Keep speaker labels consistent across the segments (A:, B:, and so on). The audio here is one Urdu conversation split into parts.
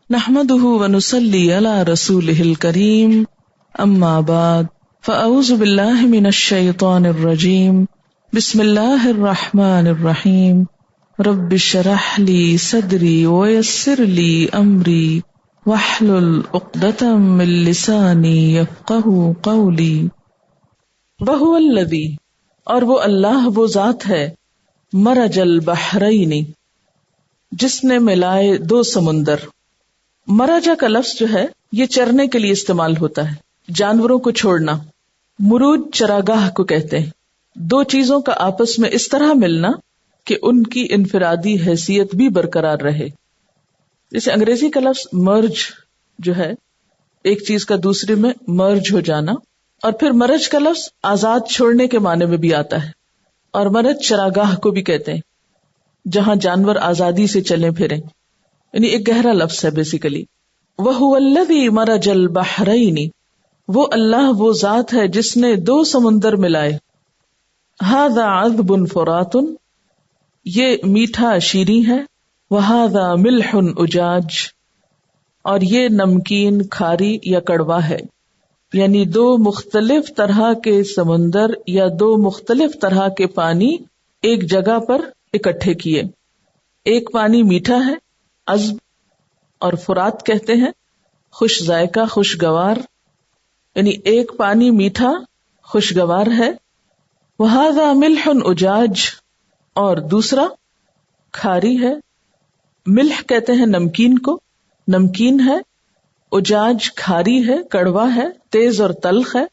A: نحمده ونصلي على رسوله الكريم اما بعد فاعوذ بالله من الشيطان الرجيم بسم الله الرحمن الرحيم رب اشرح لي صدري ويسر لي امري واحلل عقدة من لساني يفقهوا قولي وهو الذي اور وہ اللہ وہ ذات ہے مرج البحرین جس نے ملائے دو سمندر. مرجا کا لفظ جو ہے یہ چرنے کے لیے استعمال ہوتا ہے، جانوروں کو چھوڑنا. مروج چراگاہ کو کہتے ہیں. دو چیزوں کا آپس میں اس طرح ملنا کہ ان کی انفرادی حیثیت بھی برقرار رہے. جیسے انگریزی کا لفظ مرج جو ہے ایک چیز کا دوسرے میں مرج ہو جانا، اور پھر مرج کا لفظ آزاد چھوڑنے کے معنی میں بھی آتا ہے. اور مرج چراگاہ کو بھی کہتے ہیں جہاں جانور آزادی سے چلیں پھریں، یعنی ایک گہرا لفظ ہے بیسیکلی. وَهُوَ الَّذِي مَرَجَ الْبَحْرَيْنِ وہ اللہ وہ ذات ہے جس نے دو سمندر ملائے. هَذَا عَذْبٌ فُرَاتٌ یہ میٹھا شیریں ہے، وَهَذَا مِلْحٌ أُجَاجٌ اور یہ نمکین کھاری یا کڑوا ہے. یعنی دو مختلف طرح کے سمندر یا دو مختلف طرح کے پانی ایک جگہ پر اکٹھے کیے. ایک پانی میٹھا ہے، عذب، اور فرات کہتے ہیں خوش ذائقہ، خوشگوار. یعنی ایک پانی میٹھا خوشگوار ہے، وہذا ملح اجاج اور دوسرا کھاری ہے. ملح کہتے ہیں نمکین کو، نمکین ہے. اجاج کھاری ہے، کڑوا ہے، تیز اور تلخ ہے.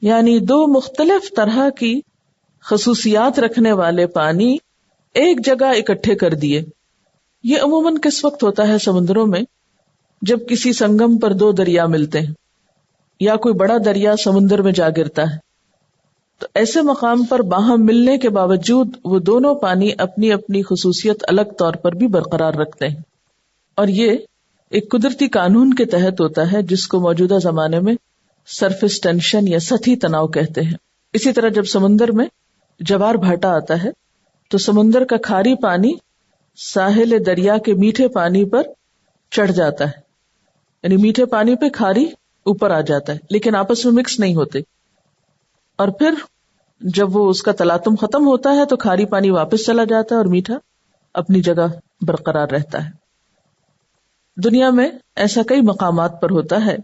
A: یعنی دو مختلف طرح کی خصوصیات رکھنے والے پانی ایک جگہ اکٹھے کر دیے. یہ عموماً کس وقت ہوتا ہے سمندروں میں؟ جب کسی سنگم پر دو دریا ملتے ہیں یا کوئی بڑا دریا سمندر میں جا گرتا ہے، تو ایسے مقام پر باہم ملنے کے باوجود وہ دونوں پانی اپنی اپنی خصوصیت الگ طور پر بھی برقرار رکھتے ہیں. اور یہ ایک قدرتی قانون کے تحت ہوتا ہے جس کو موجودہ زمانے میں سرفیس ٹینشن یا سطحی تناؤ کہتے ہیں. اسی طرح جب سمندر میں جوار بھاٹا آتا ہے تو سمندر کا کھاری پانی ساحل دریا کے میٹھے پانی پر چڑھ جاتا ہے، یعنی میٹھے پانی پہ کھاری اوپر آ جاتا ہے لیکن آپس میں مکس نہیں ہوتے. اور پھر جب وہ اس کا تلاطم ختم ہوتا ہے تو کھاری پانی واپس چلا جاتا ہے اور میٹھا اپنی جگہ برقرار رہتا ہے. دنیا میں ایسا کئی مقامات پر ہوتا ہے.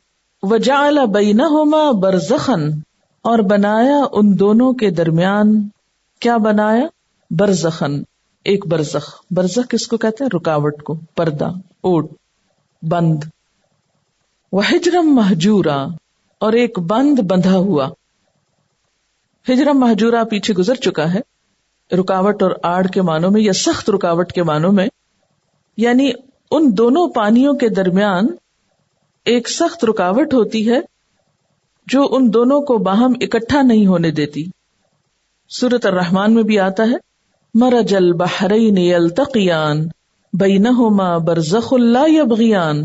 A: وَجَعَلَ بَيْنَهُمَا بَرْزَخًا اور بنایا ان دونوں کے درمیان، کیا بنایا؟ برزخن، ایک برزخ. برزخ کس کو کہتے ہیں؟ رکاوٹ کو، پردہ، اوٹ، بند. وحجرم مہجورا اور ایک بند بندھا ہوا. ہجرم مہجورا پیچھے گزر چکا ہے، رکاوٹ اور آڑ کے معنوں میں یا سخت رکاوٹ کے معنوں میں. یعنی ان دونوں پانیوں کے درمیان ایک سخت رکاوٹ ہوتی ہے جو ان دونوں کو باہم اکٹھا نہیں ہونے دیتی. سورۃ الرحمن میں بھی آتا ہے مرج البحرین یلتقیان بینہما برزخ لا یبغیان.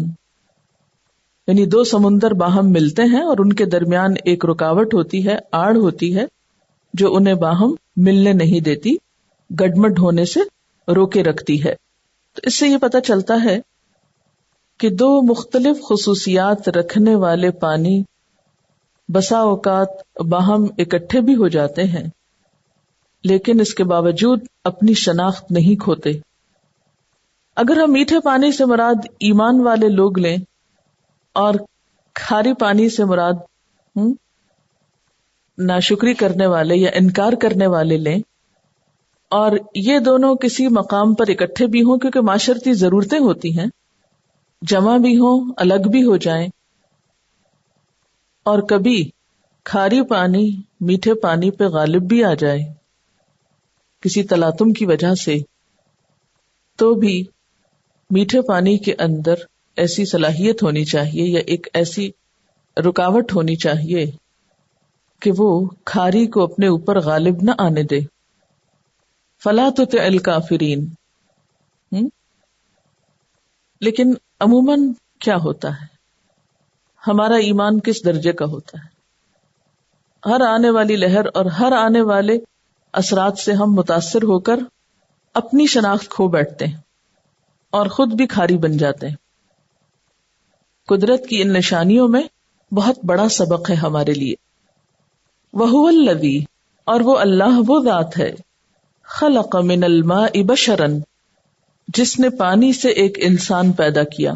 A: یعنی دو سمندر باہم ملتے ہیں اور ان کے درمیان ایک رکاوٹ ہوتی ہے، آڑ ہوتی ہے جو انہیں باہم ملنے نہیں دیتی، گڈمڈ ہونے سے روکے رکھتی ہے. تو اس سے یہ پتہ چلتا ہے کہ دو مختلف خصوصیات رکھنے والے پانی بسا اوقات باہم اکٹھے بھی ہو جاتے ہیں لیکن اس کے باوجود اپنی شناخت نہیں کھوتے. اگر ہم میٹھے پانی سے مراد ایمان والے لوگ لیں اور کھاری پانی سے مراد ناشکری کرنے والے یا انکار کرنے والے لیں، اور یہ دونوں کسی مقام پر اکٹھے بھی ہوں کیونکہ معاشرتی ضرورتیں ہوتی ہیں، جمع بھی ہوں، الگ بھی ہو جائیں، اور کبھی کھاری پانی میٹھے پانی پہ غالب بھی آ جائے کسی تلاطم کی وجہ سے، تو بھی میٹھے پانی کے اندر ایسی صلاحیت ہونی چاہیے یا ایک ایسی رکاوٹ ہونی چاہیے کہ وہ کھاری کو اپنے اوپر غالب نہ آنے دے. فلا تطع الکافرین. لیکن عموماً کیا ہوتا ہے، ہمارا ایمان کس درجے کا ہوتا ہے؟ ہر آنے والی لہر اور ہر آنے والے اثرات سے ہم متاثر ہو کر اپنی شناخت کھو بیٹھتے ہیں اور خود بھی کھاری بن جاتے ہیں. قدرت کی ان نشانیوں میں بہت بڑا سبق ہے ہمارے لیے. وَهُوَ الَّذِي، اور وہ اللہ وہ ذات ہے، خَلَقَ مِنَ الْمَاءِ بَشَرًا، جس نے پانی سے ایک انسان پیدا کیا،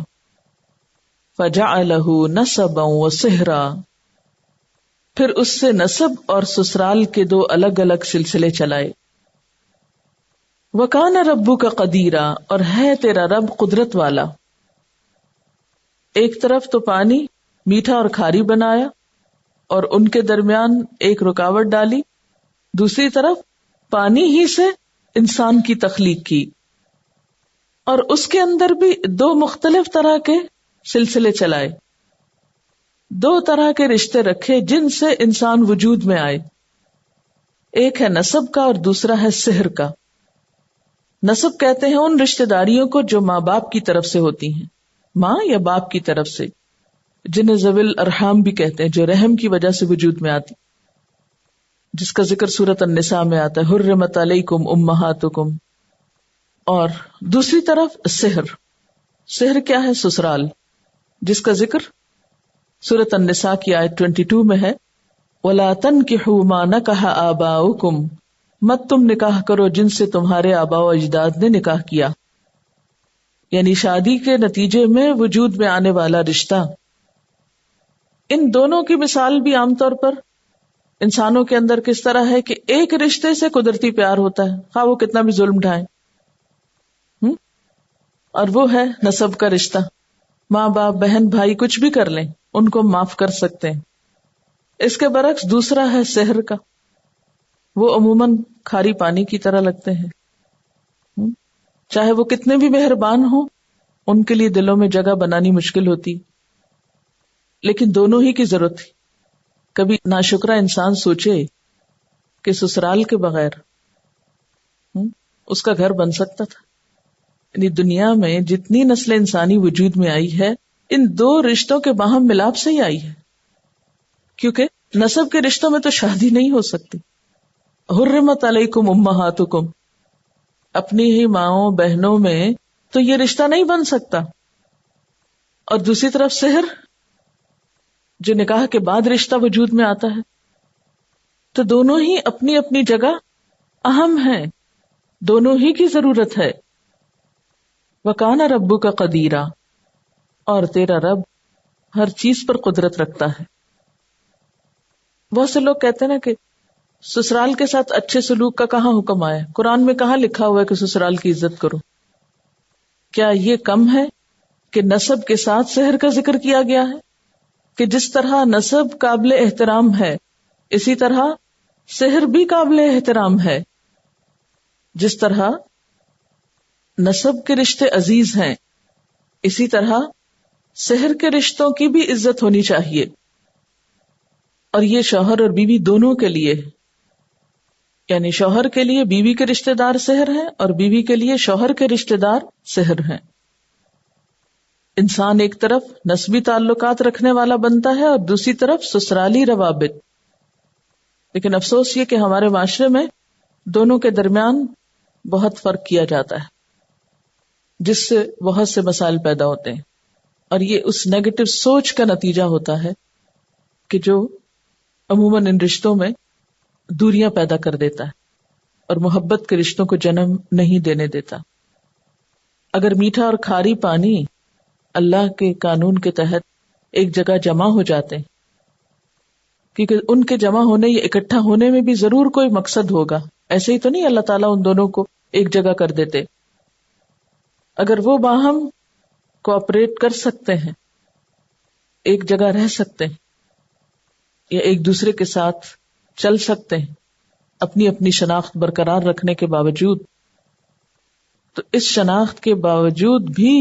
A: فَجَعَلَهُ نَسَبًا وَصِهْرًا، پھر اس سے نسب اور سسرال کے دو الگ الگ سلسلے چلائے. وَكَانَ رَبُّكَ قَدِيرًا، اور ہے تیرا رب قدرت والا. ایک طرف تو پانی میٹھا اور کھاری بنایا اور ان کے درمیان ایک رکاوٹ ڈالی، دوسری طرف پانی ہی سے انسان کی تخلیق کی اور اس کے اندر بھی دو مختلف طرح کے سلسلے چلائے، دو طرح کے رشتے رکھے جن سے انسان وجود میں آئے. ایک ہے نسب کا اور دوسرا ہے سحر کا. نسب کہتے ہیں ان رشتہ داریوں کو جو ماں باپ کی طرف سے ہوتی ہیں، ماں یا باپ کی طرف سے، جنہیں ذوی الارحام بھی کہتے ہیں، جو رحم کی وجہ سے وجود میں آتی، جس کا ذکر سورۃ النساء میں آتا ہے، حرمت علیکم امہاتکم. اور دوسری طرف سحر. سحر کیا ہے؟ سسرال، جس کا ذکر سورۃ النساء کی آیت 22 میں ہے، وَلَا تَنْكِحُوا مَا نَكَحَ آبَاؤُكُمْ، مت تم نکاح کرو جن سے تمہارے آباء و اجداد نے نکاح کیا. یعنی شادی کے نتیجے میں وجود میں آنے والا رشتہ. ان دونوں کی مثال بھی عام طور پر انسانوں کے اندر کس طرح ہے کہ ایک رشتے سے قدرتی پیار ہوتا ہے، خواہ وہ کتنا بھی ظلم ڈھائیں، اور وہ ہے نسب کا رشتہ. ماں باپ بہن بھائی کچھ بھی کر لیں ان کو معاف کر سکتے ہیں. اس کے برعکس دوسرا ہے سحر کا. وہ عموماً کھاری پانی کی طرح لگتے ہیں، چاہے وہ کتنے بھی مہربان ہوں ان کے لیے دلوں میں جگہ بنانی مشکل ہوتی، لیکن دونوں ہی کی ضرورت تھی. کبھی ناشکرا انسان سوچے کہ سسرال کے بغیر اس کا گھر بن سکتا تھا. یعنی دنیا میں جتنی نسل انسانی وجود میں آئی ہے ان دو رشتوں کے باہم ملاپ سے ہی آئی ہے، کیونکہ نسب کے رشتوں میں تو شادی نہیں ہو سکتی. حرمت علیکم امہاتکم، اپنی ہی ماؤں بہنوں میں تو یہ رشتہ نہیں بن سکتا. اور دوسری طرف سحر، جو نکاح کے بعد رشتہ وجود میں آتا ہے. تو دونوں ہی اپنی اپنی جگہ اہم ہیں، دونوں ہی کی ضرورت ہے. وَكَانَ رَبُّكَ قَدِيرًا، اور تیرا رب ہر چیز پر قدرت رکھتا ہے. بہت سے لوگ کہتے ہیں نا کہ سسرال کے ساتھ اچھے سلوک کا کہاں حکم آیا؟ قرآن میں کہاں لکھا ہوا ہے کہ سسرال کی عزت کرو؟ کیا یہ کم ہے کہ نسب کے ساتھ سحر کا ذکر کیا گیا ہے؟ کہ جس طرح نسب قابل احترام ہے اسی طرح سحر بھی قابل احترام ہے. جس طرح نسب کے رشتے عزیز ہیں اسی طرح سحر کے رشتوں کی بھی عزت ہونی چاہیے. اور یہ شوہر اور بیوی دونوں کے لیے، یعنی شوہر کے لیے بیوی کے رشتہ دار سحر ہیں اور بیوی کے لیے شوہر کے رشتہ دار سحر ہیں. انسان ایک طرف نسبی تعلقات رکھنے والا بنتا ہے اور دوسری طرف سسرالی روابط. لیکن افسوس یہ کہ ہمارے معاشرے میں دونوں کے درمیان بہت فرق کیا جاتا ہے، جس سے بہت سے مسائل پیدا ہوتے ہیں. اور یہ اس نیگیٹو سوچ کا نتیجہ ہوتا ہے کہ جو عموماً ان رشتوں میں دوریاں پیدا کر دیتا ہے اور محبت کے رشتوں کو جنم نہیں دینے دیتا. اگر میٹھا اور کھاری پانی اللہ کے قانون کے تحت ایک جگہ جمع ہو جاتے ہیں، کیونکہ ان کے جمع ہونے یا اکٹھا ہونے میں بھی ضرور کوئی مقصد ہوگا، ایسے ہی تو نہیں اللہ تعالیٰ ان دونوں کو ایک جگہ کر دیتے. اگر وہ باہم کوآپریٹ کر سکتے ہیں، ایک جگہ رہ سکتے ہیں یا ایک دوسرے کے ساتھ چل سکتے ہیں اپنی اپنی شناخت برقرار رکھنے کے باوجود، تو اس شناخت کے باوجود بھی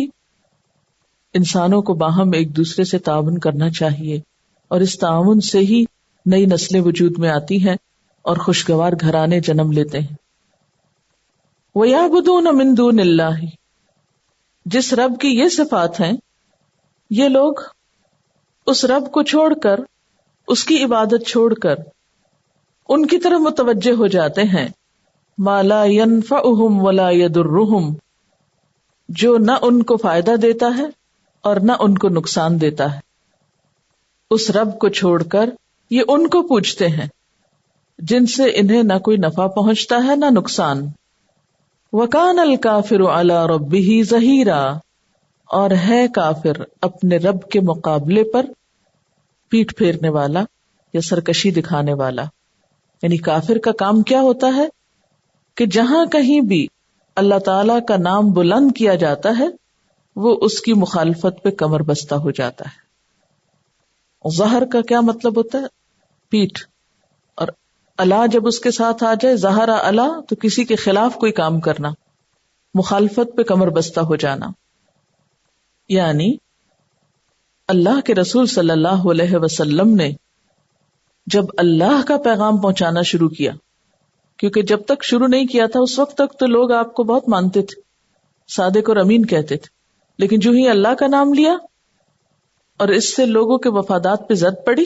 A: انسانوں کو باہم ایک دوسرے سے تعاون کرنا چاہیے. اور اس تعاون سے ہی نئی نسلیں وجود میں آتی ہیں اور خوشگوار گھرانے جنم لیتے ہیں. وَيَعْبُدُونَ مِن دُونِ اللَّهِ، جس رب کی یہ صفات ہیں یہ لوگ اس رب کو چھوڑ کر، اس کی عبادت چھوڑ کر ان کی طرف متوجہ ہو جاتے ہیں. مَا لَا يَنْفَعُهُمْ وَلَا يَضُرُّهُمْ، جو نہ ان کو فائدہ دیتا ہے اور نہ ان کو نقصان دیتا ہے. اس رب کو چھوڑ کر یہ ان کو پوجتے ہیں جن سے انہیں نہ کوئی نفع پہنچتا ہے نہ نقصان. وَكَانَ الْكَافِرُ عَلَى رَبِّهِ ظَهِيرًا، اور ہے کافر اپنے رب کے مقابلے پر پیٹھ پھیرنے والا یا سرکشی دکھانے والا. یعنی کافر کا کام کیا ہوتا ہے کہ جہاں کہیں بھی اللہ تعالی کا نام بلند کیا جاتا ہے وہ اس کی مخالفت پہ کمر بستہ ہو جاتا ہے. ظہر کا کیا مطلب ہوتا ہے؟ پیٹھ. اور اللہ جب اس کے ساتھ آ جائے، ظہر اللہ، تو کسی کے خلاف کوئی کام کرنا، مخالفت پہ کمر بستہ ہو جانا. یعنی اللہ کے رسول صلی اللہ علیہ وسلم نے جب اللہ کا پیغام پہنچانا شروع کیا، کیونکہ جب تک شروع نہیں کیا تھا اس وقت تک تو لوگ آپ کو بہت مانتے تھے، صادق اور امین کہتے تھے، لیکن جو ہی اللہ کا نام لیا اور اس سے لوگوں کے مفادات پہ زد پڑی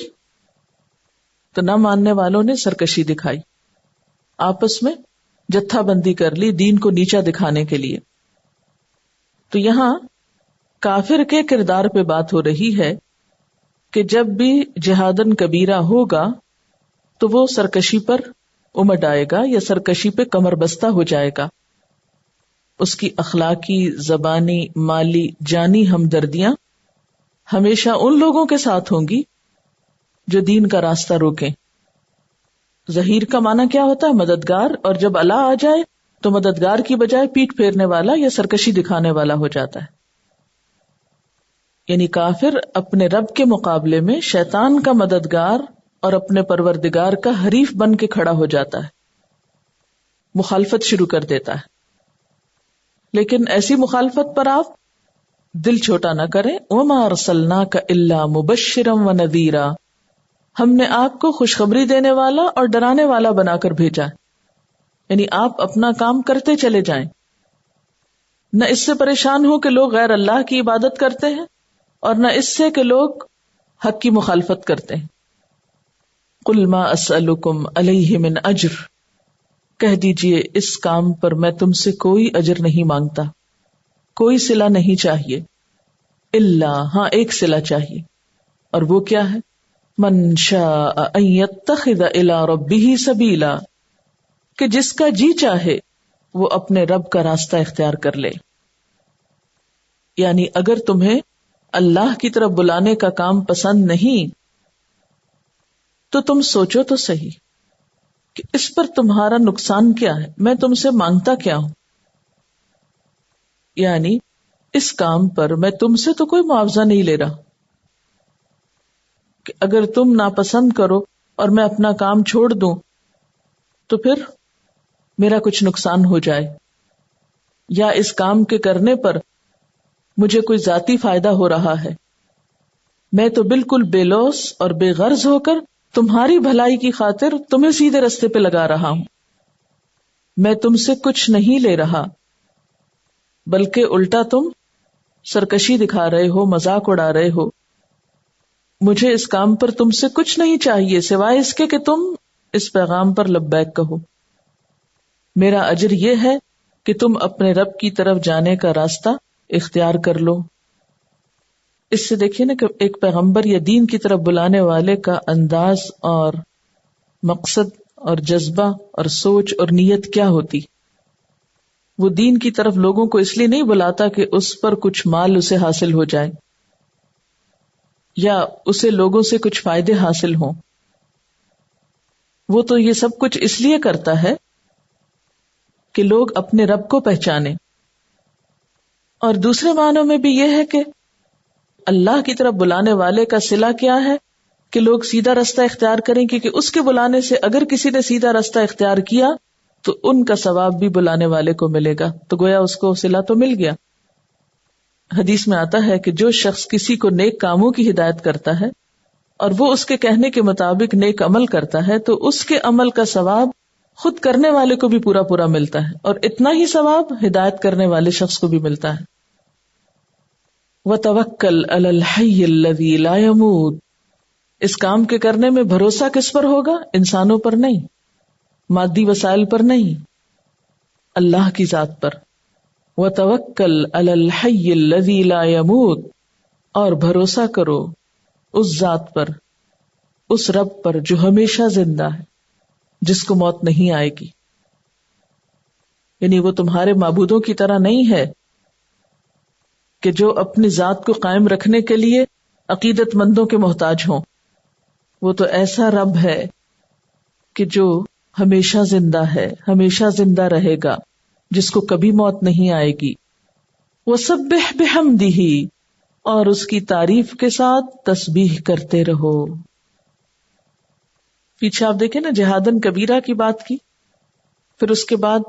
A: تو نہ ماننے والوں نے سرکشی دکھائی، آپس میں جتھا بندی کر لی دین کو نیچا دکھانے کے لیے. تو یہاں کافر کے کردار پہ بات ہو رہی ہے کہ جب بھی جہادن کبیرہ ہوگا تو وہ سرکشی پر امڈ آئے گا یا سرکشی پہ کمر بستہ ہو جائے گا. اس کی اخلاقی، زبانی، مالی، جانی ہمدردیاں ہمیشہ ان لوگوں کے ساتھ ہوں گی جو دین کا راستہ روکیں. ظہیر کا معنی کیا ہوتا ہے؟ مددگار. اور جب اللہ آ جائے تو مددگار کی بجائے پیٹھ پھیرنے والا یا سرکشی دکھانے والا ہو جاتا ہے. یعنی کافر اپنے رب کے مقابلے میں شیطان کا مددگار اور اپنے پروردگار کا حریف بن کے کھڑا ہو جاتا ہے، مخالفت شروع کر دیتا ہے. لیکن ایسی مخالفت پر آپ دل چھوٹا نہ کریں. وَمَا أَرْسَلْنَاكَ إِلَّا مُبَشِّرًا وَنَذِيرًا، ہم نے آپ کو خوشخبری دینے والا اور ڈرانے والا بنا کر بھیجا. یعنی آپ اپنا کام کرتے چلے جائیں، نہ اس سے پریشان ہو کہ لوگ غیر اللہ کی عبادت کرتے ہیں اور نہ اس سے کہ لوگ حق کی مخالفت کرتے ہیں. قُلْ مَا أَسْأَلُكُمْ عَلَيْهِ مِنْ أَجْرٍ، کہہ دیجئے اس کام پر میں تم سے کوئی اجر نہیں مانگتا، کوئی صلہ نہیں چاہیے. اللہ، ہاں ایک صلہ چاہیے، اور وہ کیا ہے؟ من شاء ان يتخذ الى ربه سبیلا، کہ جس کا جی چاہے وہ اپنے رب کا راستہ اختیار کر لے. یعنی اگر تمہیں اللہ کی طرف بلانے کا کام پسند نہیں تو تم سوچو تو صحیح کہ اس پر تمہارا نقصان کیا ہے، میں تم سے مانگتا کیا ہوں. یعنی اس کام پر میں تم سے تو کوئی معاوضہ نہیں لے رہا کہ اگر تم ناپسند کرو اور میں اپنا کام چھوڑ دوں تو پھر میرا کچھ نقصان ہو جائے، یا اس کام کے کرنے پر مجھے کوئی ذاتی فائدہ ہو رہا ہے. میں تو بالکل بے لوث اور بے غرض ہو کر تمہاری بھلائی کی خاطر تمہیں سیدھے رستے پہ لگا رہا ہوں. میں تم سے کچھ نہیں لے رہا، بلکہ الٹا تم سرکشی دکھا رہے ہو، مذاق اڑا رہے ہو. مجھے اس کام پر تم سے کچھ نہیں چاہیے سوائے اس کے کہ تم اس پیغام پر لبیک کہو. میرا اجر یہ ہے کہ تم اپنے رب کی طرف جانے کا راستہ اختیار کر لو. اس سے دیکھیے نا کہ ایک پیغمبر یا دین کی طرف بلانے والے کا انداز اور مقصد اور جذبہ اور سوچ اور نیت کیا ہوتی. وہ دین کی طرف لوگوں کو اس لیے نہیں بلاتا کہ اس پر کچھ مال اسے حاصل ہو جائے یا اسے لوگوں سے کچھ فائدے حاصل ہوں. وہ تو یہ سب کچھ اس لیے کرتا ہے کہ لوگ اپنے رب کو پہچانے. اور دوسرے معنوں میں بھی یہ ہے کہ اللہ کی طرف بلانے والے کا صلہ کیا ہے کہ لوگ سیدھا رستہ اختیار کریں، کیونکہ اس کے بلانے سے اگر کسی نے سیدھا رستہ اختیار کیا تو ان کا ثواب بھی بلانے والے کو ملے گا، تو گویا اس کو صلہ تو مل گیا. حدیث میں آتا ہے کہ جو شخص کسی کو نیک کاموں کی ہدایت کرتا ہے اور وہ اس کے کہنے کے مطابق نیک عمل کرتا ہے تو اس کے عمل کا ثواب خود کرنے والے کو بھی پورا پورا ملتا ہے، اور اتنا ہی ثواب ہدایت کرنے والے شخص کو بھی ملتا ہے. وَتَوَكَّلْ عَلَى الْحَيِّ الَّذِي لَا يَمُوتُ، اس کام کے کرنے میں بھروسہ کس پر ہوگا؟ انسانوں پر نہیں، مادی وسائل پر نہیں، اللہ کی ذات پر. وَتَوَكَّلْ عَلَى الْحَيِّ الَّذِي لَا يَمُوتُ، اور بھروسہ کرو اس ذات پر، اس رب پر جو ہمیشہ زندہ ہے، جس کو موت نہیں آئے گی. یعنی وہ تمہارے معبودوں کی طرح نہیں ہے کہ جو اپنی ذات کو قائم رکھنے کے لیے عقیدت مندوں کے محتاج ہوں. وہ تو ایسا رب ہے کہ جو ہمیشہ زندہ ہے، ہمیشہ زندہ رہے گا، جس کو کبھی موت نہیں آئے گی. وَسَبِّحْ بِحَمْدِهِ، اور اس کی تعریف کے ساتھ تسبیح کرتے رہو. پیچھے آپ دیکھیں نا، جہادن کبیرہ کی بات کی، پھر اس کے بعد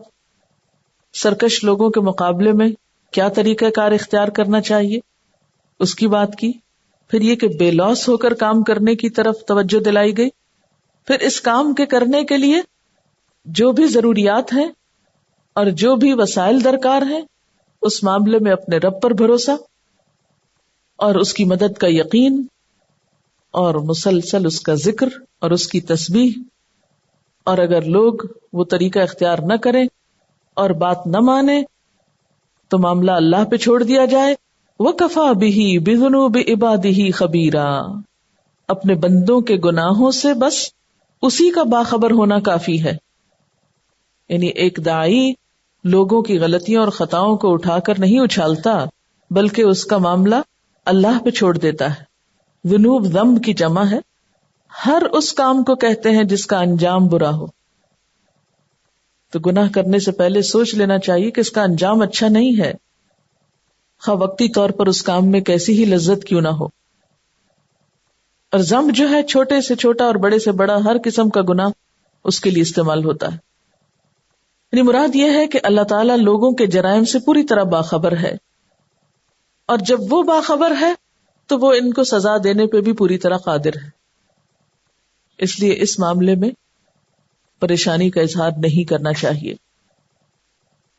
A: سرکش لوگوں کے مقابلے میں کیا طریقہ کار اختیار کرنا چاہیے اس کی بات کی، پھر یہ کہ بے لوث ہو کر کام کرنے کی طرف توجہ دلائی گئی، پھر اس کام کے کرنے کے لیے جو بھی ضروریات ہیں اور جو بھی وسائل درکار ہیں اس معاملے میں اپنے رب پر بھروسہ اور اس کی مدد کا یقین، اور مسلسل اس کا ذکر اور اس کی تسبیح. اور اگر لوگ وہ طریقہ اختیار نہ کریں اور بات نہ مانے تو معاملہ اللہ پہ چھوڑ دیا جائے. وَكَفَى بِهِ بِذُنُوبِ عِبَادِهِ خَبِيرًا، اپنے بندوں کے گناہوں سے بس اسی کا باخبر ہونا کافی ہے. یعنی ایک داعی لوگوں کی غلطیوں اور خطاؤں کو اٹھا کر نہیں اچھالتا، بلکہ اس کا معاملہ اللہ پہ چھوڑ دیتا ہے. ذنوب ذنب کی جمع ہے، ہر اس کام کو کہتے ہیں جس کا انجام برا ہو. تو گناہ کرنے سے پہلے سوچ لینا چاہیے کہ اس کا انجام اچھا نہیں ہے، خواہ وقتی طور پر اس کام میں کیسی ہی لذت کیوں نہ ہو. اور ذنب جو ہے چھوٹے سے چھوٹا اور بڑے سے بڑا ہر قسم کا گناہ اس کے لیے استعمال ہوتا ہے. یعنی مراد یہ ہے کہ اللہ تعالیٰ لوگوں کے جرائم سے پوری طرح باخبر ہے، اور جب وہ باخبر ہے تو وہ ان کو سزا دینے پہ بھی پوری طرح قادر ہے. اس لیے اس معاملے میں پریشانی کا اظہار نہیں کرنا چاہیے.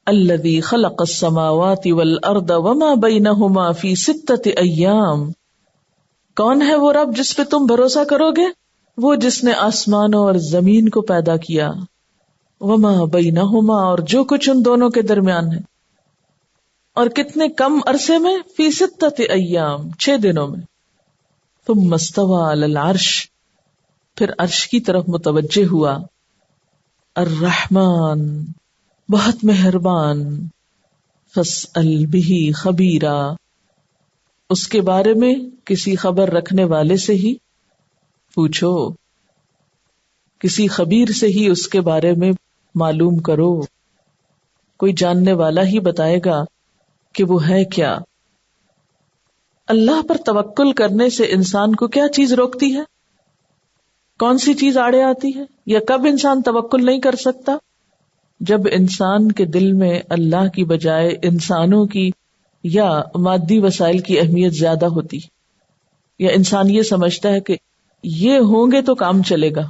A: الذی خلق السماوات والارض وما بینہما فی 6 ایام، کون ہے وہ رب جس پہ تم بھروسہ کرو گے؟ وہ جس نے آسمانوں اور زمین کو پیدا کیا، وما بینہما، اور جو کچھ ان دونوں کے درمیان ہے. اور کتنے کم عرصے میں؟ فی 6 ایام، 6 دنوں میں. ثم استوى علی العرش، پھر عرش کی طرف متوجہ ہوا. الرحمن، بہت مہربان. فاسأل به خبیرا، اس کے بارے میں کسی خبر رکھنے والے سے ہی پوچھو، کسی خبیر سے ہی اس کے بارے میں معلوم کرو. کوئی جاننے والا ہی بتائے گا کہ وہ ہے کیا. اللہ پر توکل کرنے سے انسان کو کیا چیز روکتی ہے؟ کون سی چیز آڑے آتی ہے؟ یا کب انسان توکل نہیں کر سکتا؟ جب انسان کے دل میں اللہ کی بجائے انسانوں کی یا مادی وسائل کی اہمیت زیادہ ہوتی، یا انسان یہ سمجھتا ہے کہ یہ ہوں گے تو کام چلے گا،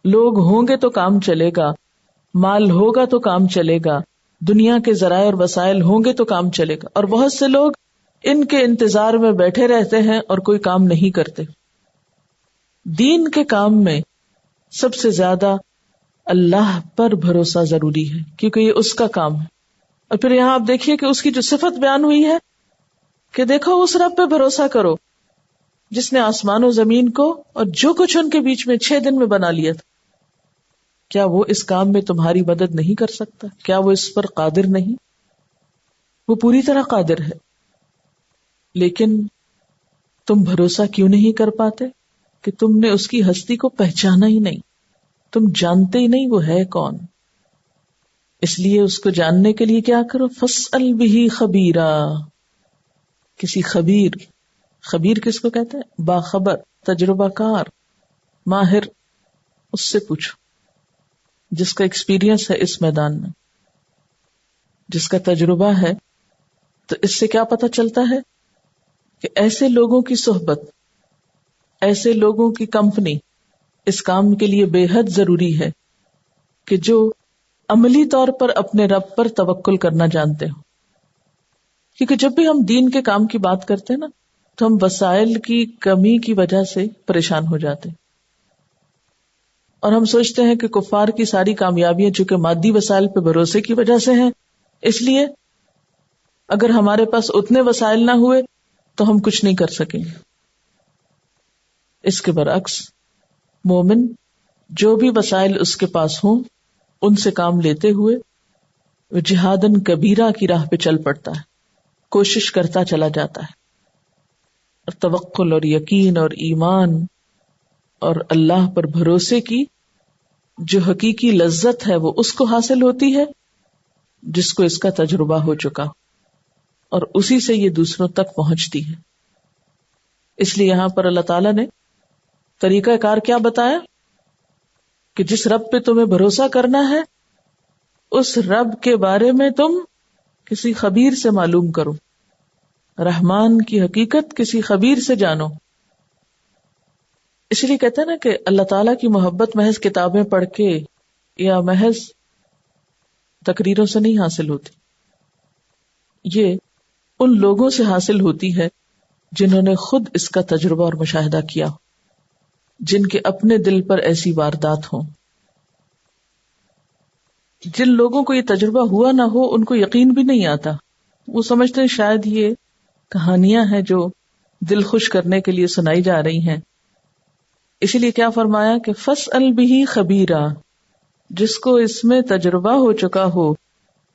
A: لوگ ہوں گے تو کام چلے گا، مال ہوگا تو کام چلے گا، دنیا کے ذرائع اور وسائل ہوں گے تو کام چلے گا. اور بہت سے لوگ ان کے انتظار میں بیٹھے رہتے ہیں اور کوئی کام نہیں کرتے. دین کے کام میں سب سے زیادہ اللہ پر بھروسہ ضروری ہے، کیونکہ یہ اس کا کام ہے. اور پھر یہاں آپ دیکھیے کہ اس کی جو صفت بیان ہوئی ہے کہ دیکھو اس رب پہ بھروسہ کرو جس نے آسمان و زمین کو اور جو کچھ ان کے بیچ میں 6 دن میں بنا لیا تھا. کیا وہ اس کام میں تمہاری مدد نہیں کر سکتا؟ کیا وہ اس پر قادر نہیں؟ وہ پوری طرح قادر ہے. لیکن تم بھروسہ کیوں نہیں کر پاتے؟ کہ تم نے اس کی ہستی کو پہچانا ہی نہیں، تم جانتے ہی نہیں وہ ہے کون. اس لیے اس کو جاننے کے لیے کیا کرو؟ فاسأل به خبیرا، کسی خبیر، خبیر کس کو کہتے ہیں؟ باخبر، تجربہ کار، ماہر، اس سے پوچھو جس کا ایکسپیرینس ہے اس میدان میں، جس کا تجربہ ہے. تو اس سے کیا پتہ چلتا ہے کہ ایسے لوگوں کی صحبت، ایسے لوگوں کی کمپنی اس کام کے لیے بے حد ضروری ہے کہ جو عملی طور پر اپنے رب پر توکل کرنا جانتے ہوں. کیونکہ جب بھی ہم دین کے کام کی بات کرتے ہیں نا تو ہم وسائل کی کمی کی وجہ سے پریشان ہو جاتے ہیں، اور ہم سوچتے ہیں کہ کفار کی ساری کامیابیاں چونکہ مادی وسائل پہ بھروسے کی وجہ سے ہیں، اس لیے اگر ہمارے پاس اتنے وسائل نہ ہوئے تو ہم کچھ نہیں کر سکیں گے. اس کے برعکس مومن جو بھی وسائل اس کے پاس ہوں ان سے کام لیتے ہوئے وہ جہادن کبیرہ کی راہ پہ چل پڑتا ہے، کوشش کرتا چلا جاتا ہے، اور توکل اور یقین اور ایمان اور اللہ پر بھروسے کی جو حقیقی لذت ہے وہ اس کو حاصل ہوتی ہے جس کو اس کا تجربہ ہو چکا، اور اسی سے یہ دوسروں تک پہنچتی ہے. اس لیے یہاں پر اللہ تعالیٰ نے طریقہ کار کیا بتایا کہ جس رب پہ تمہیں بھروسہ کرنا ہے اس رب کے بارے میں تم کسی خبیر سے معلوم کرو، رحمان کی حقیقت کسی خبیر سے جانو. اس لیے کہتے ہیں نا کہ اللہ تعالیٰ کی محبت محض کتابیں پڑھ کے یا محض تقریروں سے نہیں حاصل ہوتی، یہ ان لوگوں سے حاصل ہوتی ہے جنہوں نے خود اس کا تجربہ اور مشاہدہ کیا، جن کے اپنے دل پر ایسی واردات ہوں. جن لوگوں کو یہ تجربہ ہوا نہ ہو ان کو یقین بھی نہیں آتا، وہ سمجھتے ہیں شاید یہ کہانیاں ہیں جو دل خوش کرنے کے لیے سنائی جا رہی ہیں. اسی لیے کیا فرمایا کہ فَاسْأَلْ بِهِ خَبِيرًا، جس کو اس میں تجربہ ہو چکا ہو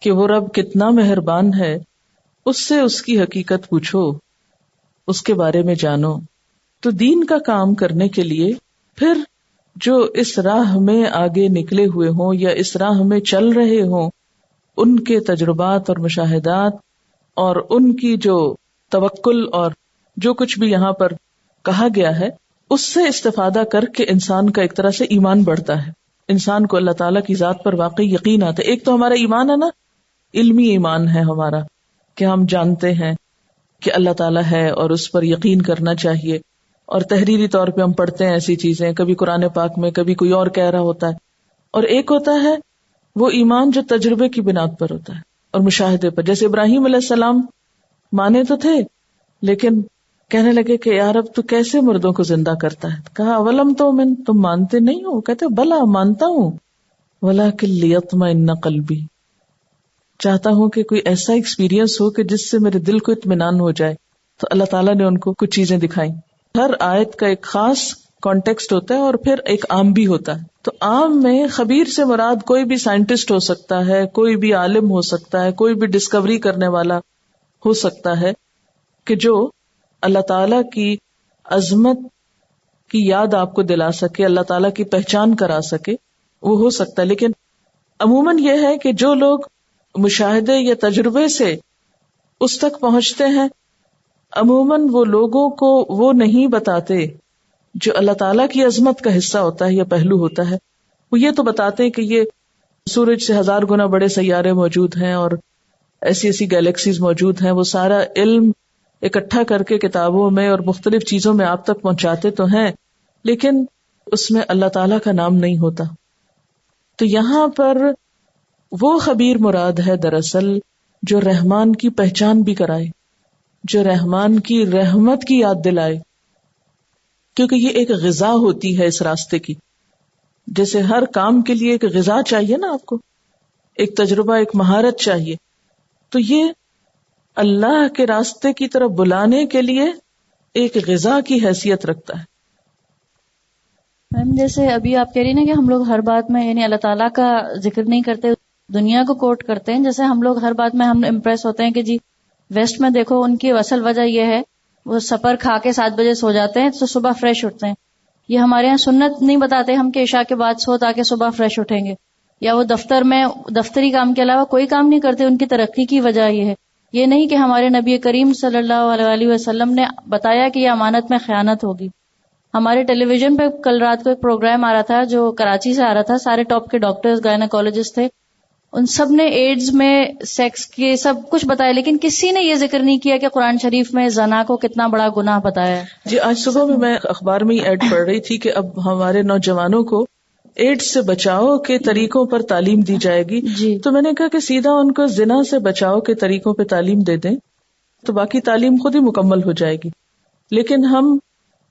A: کہ وہ رب کتنا مہربان ہے اس سے اس کی حقیقت پوچھو، اس کے بارے میں جانو. تو دین کا کام کرنے کے لیے پھر جو اس راہ میں آگے نکلے ہوئے ہوں یا اس راہ میں چل رہے ہوں ان کے تجربات اور مشاہدات اور ان کی جو توکل اور جو کچھ بھی یہاں پر کہا گیا ہے اس سے استفادہ کر کے انسان کا ایک طرح سے ایمان بڑھتا ہے، انسان کو اللہ تعالیٰ کی ذات پر واقعی یقین آتا ہے. ایک تو ہمارا ایمان ہے نا، علمی ایمان ہے ہمارا کہ ہم جانتے ہیں کہ اللہ تعالیٰ ہے اور اس پر یقین کرنا چاہیے، اور تحریری طور پہ ہم پڑھتے ہیں ایسی چیزیں، کبھی قرآن پاک میں کبھی کوئی اور کہہ رہا ہوتا ہے. اور ایک ہوتا ہے وہ ایمان جو تجربے کی بنیاد پر ہوتا ہے اور مشاہدے پر. جیسے ابراہیم علیہ السلام مانے تو تھے لیکن کہنے لگے کہ یار اب تو کیسے مردوں کو زندہ کرتا ہے؟ کہا اولم تؤمن، تم مانتے نہیں ہو؟ کہتے بلا مانتا ہوں، ولکن لیطمئن قلبی، چاہتا ہوں کہ کوئی ایسا ایکسپیرینس ہو کہ جس سے میرے دل کو اطمینان ہو جائے. تو اللہ تعالیٰ نے ان کو کچھ چیزیں دکھائیں. ہر آیت کا ایک خاص کانٹیکسٹ ہوتا ہے اور پھر ایک عام بھی ہوتا ہے. تو عام میں خبیر سے مراد کوئی بھی سائنٹسٹ ہو سکتا ہے، کوئی بھی عالم ہو سکتا ہے، کوئی بھی ڈسکوری کرنے والا ہو سکتا ہے کہ جو اللہ تعالیٰ کی عظمت کی یاد آپ کو دلا سکے، اللہ تعالیٰ کی پہچان کرا سکے، وہ ہو سکتا ہے. لیکن عموماً یہ ہے کہ جو لوگ مشاہدے یا تجربے سے اس تک پہنچتے ہیں عموماً وہ لوگوں کو وہ نہیں بتاتے جو اللہ تعالیٰ کی عظمت کا حصہ ہوتا ہے یا پہلو ہوتا ہے. وہ یہ تو بتاتے ہیں کہ یہ سورج سے 1000 گنا بڑے سیارے موجود ہیں اور ایسی ایسی گیلیکسیز موجود ہیں. وہ سارا علم اکٹھا کر کے کتابوں میں اور مختلف چیزوں میں آپ تک پہنچاتے تو ہیں لیکن اس میں اللہ تعالیٰ کا نام نہیں ہوتا. تو یہاں پر وہ خبیر مراد ہے دراصل جو رحمان کی پہچان بھی کرائے، جو رحمان کی رحمت کی یاد دلائے، کیونکہ یہ ایک غذا ہوتی ہے اس راستے کی. جیسے ہر کام کے لیے ایک غذا چاہیے نا، آپ کو ایک تجربہ، ایک مہارت چاہیے، تو یہ اللہ کے راستے کی طرف بلانے کے لیے ایک غذا کی حیثیت رکھتا ہے.
B: میم جیسے ابھی آپ کہہ رہی نا کہ ہم لوگ ہر بات میں یعنی اللہ تعالیٰ کا ذکر نہیں کرتے، دنیا کو کوٹ کرتے ہیں. جیسے ہم لوگ ہر بات میں ہم امپریس ہوتے ہیں کہ جی ویسٹ میں دیکھو ان کی اصل وجہ یہ ہے وہ سپر کھا کے 7 بجے سو جاتے ہیں تو صبح فریش اٹھتے ہیں. یہ ہمارے یہاں سنت نہیں بتاتے ہم کہ عشاء کے بعد سو تاکہ صبح فریش اٹھیں گے. یا وہ دفتر میں دفتری کام کے علاوہ کوئی کام نہیں کرتے، ان کی ترقی کی وجہ یہ ہے. یہ نہیں کہ ہمارے نبی کریم صلی اللہ علیہ وسلم نے بتایا کہ یہ امانت میں خیانت ہوگی. ہمارے ٹیلی ویژن پہ کل رات کو ایک پروگرام آ رہا تھا جو کراچی سے آ رہا تھا، سارے ٹاپ کے ڈاکٹرز گائنیکولوجسٹ تھے، ان سب نے ایڈز میں سیکس کے سب کچھ بتایا، لیکن کسی نے یہ ذکر نہیں کیا کہ قرآن شریف میں زنا کو کتنا بڑا گناہ بتایا ہے.
A: جی آج صبح میں اخبار میں ہی ایڈ پڑھ رہی تھی کہ اب ہمارے نوجوانوں کو ایڈز سے بچاؤ کے طریقوں پر تعلیم دی جائے گی.
B: جی
A: تو میں نے کہا کہ سیدھا ان کو زنا سے بچاؤ کے طریقوں پہ تعلیم دے دیں تو باقی تعلیم خود ہی مکمل ہو جائے گی. لیکن ہم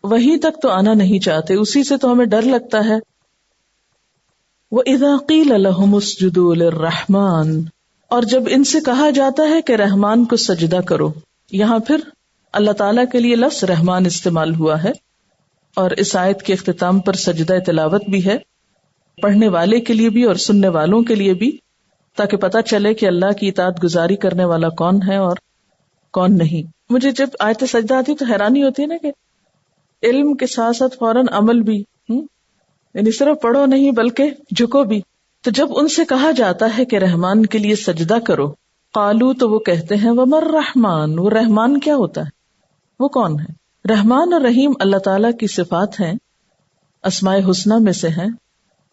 A: وہیں تک تو آنا نہیں چاہتے، اسی سے تو ہمیں ڈر لگتا ہے. وَإِذَا قِيلَ لَهُمُ اسْجُدُوا لِلرَّحْمَنِ، اور جب ان سے کہا جاتا ہے کہ رحمان کو سجدہ کرو. یہاں پھر اللہ تعالیٰ کے لیے لفظ رحمان استعمال ہوا ہے، اور اس آیت کے اختتام پر سجدہ تلاوت بھی ہے، پڑھنے والے کے لیے بھی اور سننے والوں کے لیے بھی، تاکہ پتہ چلے کہ اللہ کی اطاعت گزاری کرنے والا کون ہے اور کون نہیں. مجھے جب آیت سجدہ آتی تو حیرانی ہوتی ہے نا کہ علم کے ساتھ ساتھ فوراً عمل بھی، یعنی صرف پڑھو نہیں بلکہ جھکو بھی. تو جب ان سے کہا جاتا ہے کہ رحمان کے لیے سجدہ کرو، قالو تو وہ کہتے ہیں ومر رحمان، وہ رحمان کیا ہوتا ہے، وہ کون ہے؟ رحمان اور رحیم اللہ تعالیٰ کی صفات ہیں، اسماء حسنہ میں سے ہیں،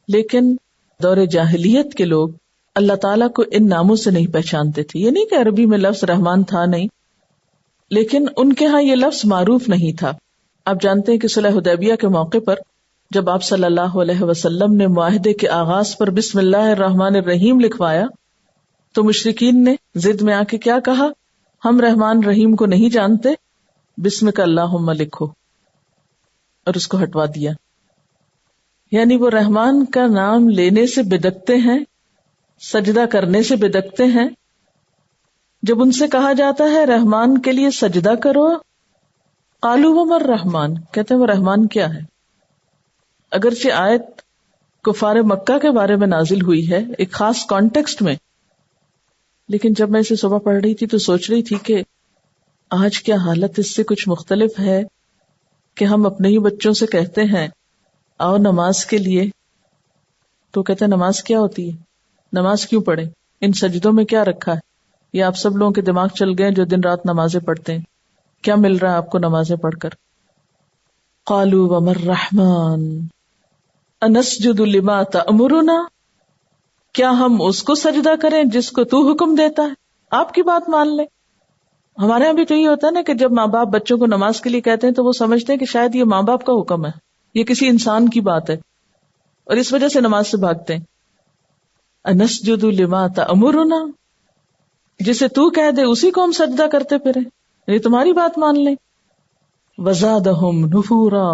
A: لیکن دور جاہلیت کے لوگ اللہ تعالیٰ کو ان ناموں سے نہیں پہچانتے تھے. یہ نہیں کہ عربی میں لفظ رحمان تھا نہیں، لیکن ان کے ہاں یہ لفظ معروف نہیں تھا. آپ جانتے ہیں کہ صلح حدیبیہ کے موقع پر جب آپ صلی اللہ علیہ وسلم نے معاہدے کے آغاز پر بسم اللہ الرحمن الرحیم لکھوایا تو مشرکین نے ضد میں آ کے کیا کہا، ہم رحمان رحیم کو نہیں جانتے، بسمک اللہم لکھو، اور اس کو ہٹوا دیا. یعنی وہ رحمان کا نام لینے سے بدکتے ہیں، سجدہ کرنے سے بدکتے ہیں. جب ان سے کہا جاتا ہے رحمان کے لیے سجدہ کرو، قالوا ومر رحمان، کہتے ہیں وہ رحمان کیا ہے. اگرچہ آیت کفار مکہ کے بارے میں نازل ہوئی ہے ایک خاص کانٹیکسٹ میں، لیکن جب میں اسے صبح پڑھ رہی تھی تو سوچ رہی تھی کہ آج کیا حالت اس سے کچھ مختلف ہے کہ ہم اپنے ہی بچوں سے کہتے ہیں آؤ نماز کے لیے، تو کہتے ہیں نماز کیا ہوتی ہے، نماز کیوں پڑھیں، ان سجدوں میں کیا رکھا ہے. یہ آپ سب لوگوں کے دماغ چل گئے جو دن رات نمازیں پڑھتے ہیں، کیا مل رہا ہے آپ کو نمازیں پڑھ کر. قالوا وما الرحمن انسجد لما تأمرنا، کیا ہم اس کو سجدہ کریں جس کو تو حکم دیتا ہے، آپ کی بات مان لیں. ہمارے یہاں بھی تو یہ ہوتا ہے نا کہ جب ماں باپ بچوں کو نماز کے لیے کہتے ہیں تو وہ سمجھتے ہیں کہ شاید یہ ماں باپ کا حکم ہے، یہ کسی انسان کی بات ہے، اور اس وجہ سے نماز سے بھاگتے ہیں. انسجد لما تأمرنا، جسے تو کہہ دے اسی کو ہم سجدہ کرتے پھریں، یعنی تمہاری بات مان لیں. وزادہم نفورا،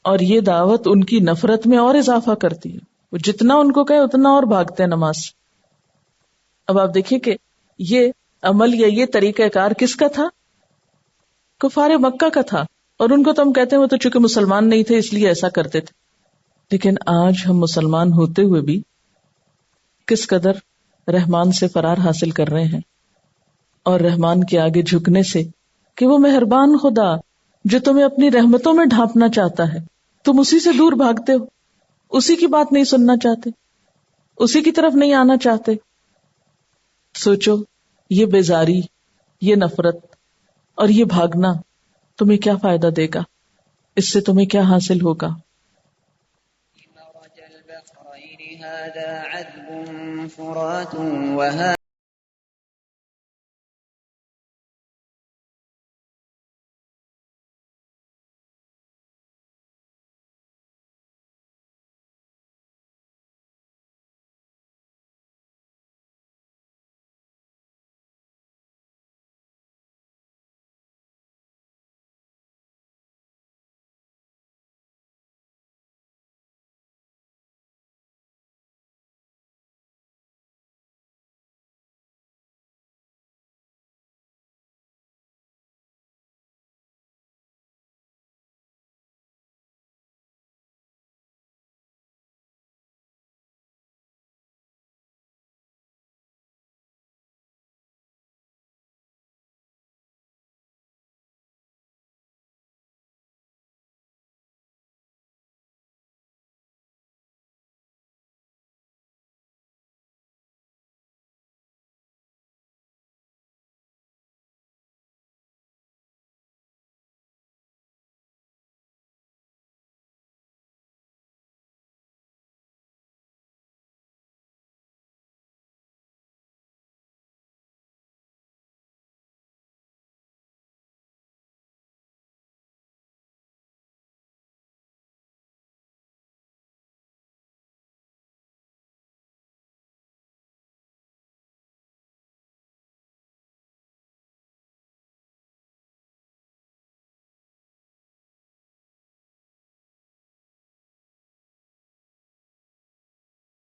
A: اور یہ دعوت ان کی نفرت میں اور اضافہ کرتی ہے، وہ جتنا ان کو کہے اتنا اور بھاگتے ہیں نماز. اب آپ دیکھیں کہ یہ عمل یا یہ طریقہ کار کس کا تھا، کفار مکہ کا تھا، اور ان کو تو ہم کہتے ہیں وہ تو چونکہ مسلمان نہیں تھے اس لیے ایسا کرتے تھے. لیکن آج ہم مسلمان ہوتے ہوئے بھی کس قدر رحمان سے فرار حاصل کر رہے ہیں، اور رحمان کے آگے جھکنے سے کہ وہ مہربان خدا جو تمہیں اپنی رحمتوں میں ڈھانپنا چاہتا ہے، تم اسی سے دور بھاگتے ہو، اسی کی بات نہیں سننا چاہتے، اسی کی طرف نہیں آنا چاہتے. سوچو یہ بیزاری، یہ نفرت اور یہ بھاگنا تمہیں کیا فائدہ دے گا، اس سے تمہیں کیا حاصل ہوگا.